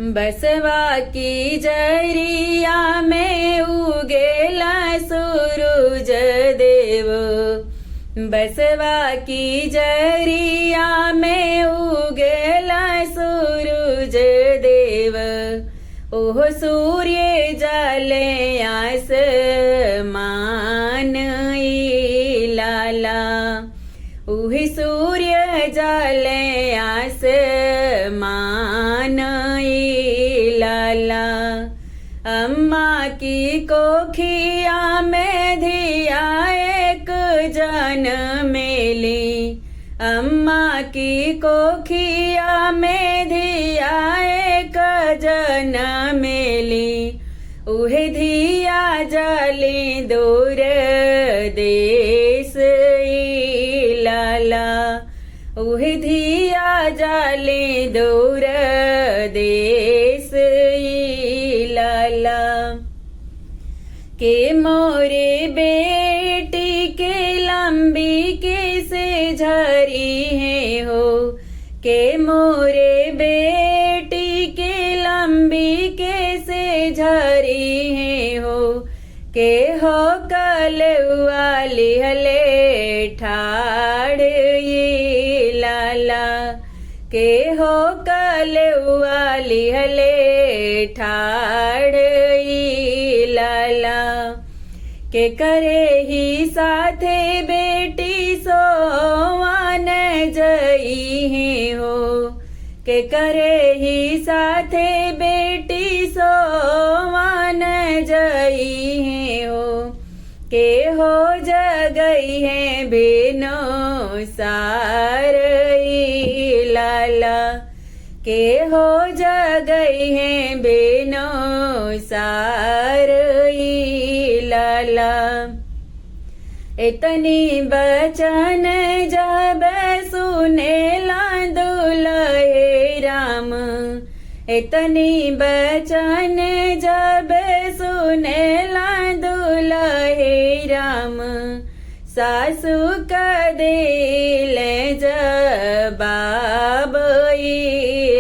बसवा की जरिया में उगेला सूरज देव। बसवा की जरिया में उगेला सूरज देव। ओह सूर्य जले आसमान लाला। उही सूर्य जले आसमान लाला। अम्मा की कोखिया में धिया एक जनमेली। अम्मा की कोखिया में धिया एक जनमेली। उहे धिया जली दूर देश लाला। उहे धिया जली दूर देश लाला। के मोरे बेटी के लंबी कैसे झरी है हो। के मोरे बेटी के लंबी कैसे झरी है हो। के हो कल वाली हले ठाड़ लाला। के हो कल वाली हले ठाड़ लाला। के करे ही साथे बेटी सोवान जई है हो। के करे ही साथे बेटी सोवान जई है हो। के हो जगई है बेनो सार लाला। के हो जगई है बेनो सार लाला। इतनी बचन जब सुने दुल्हे राम। इतनी बचन जब सुने दुल्हे राम। सासू का दिल जवाब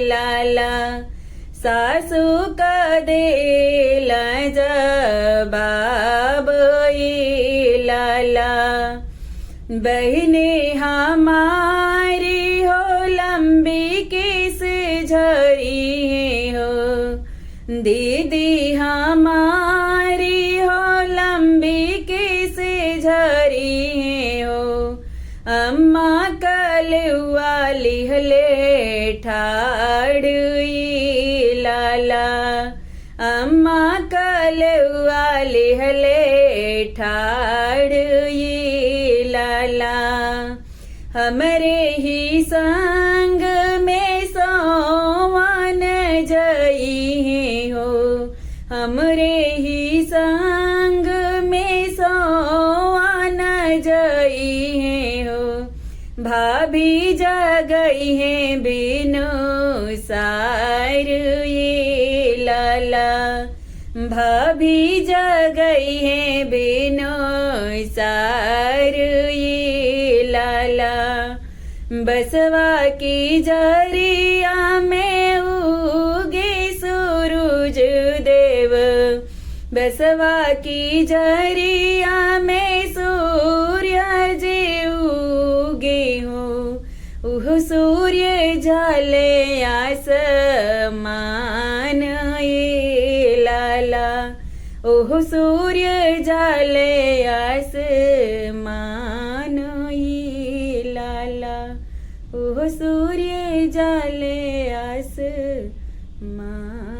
लाला। सासू का दिल जवाब लाला। बहने हमारी हो लंबी किस झरी है हो। दीदी हमारी हो लंबी किस झरी है हो। अम्मा कल वाली हले ठाड़ लाला। अम्मा कल वाली हले ठाड़ लाला। हमरे ही संग में सोवान जई है हो। हमरे ही संग में सोवान जई है हो। भाभी जगई है बिनु सार लाला। भाभी जगई है बिनु सार लाला। बसवा की जरिया में उगे सूरज देव। बसवा की जरिया में सूर्य जी उगे हो। उह सूर्य जले आसमान लाला। ओह सूर्य जले आसमान लाला। ओह सूर्य जले आसमान।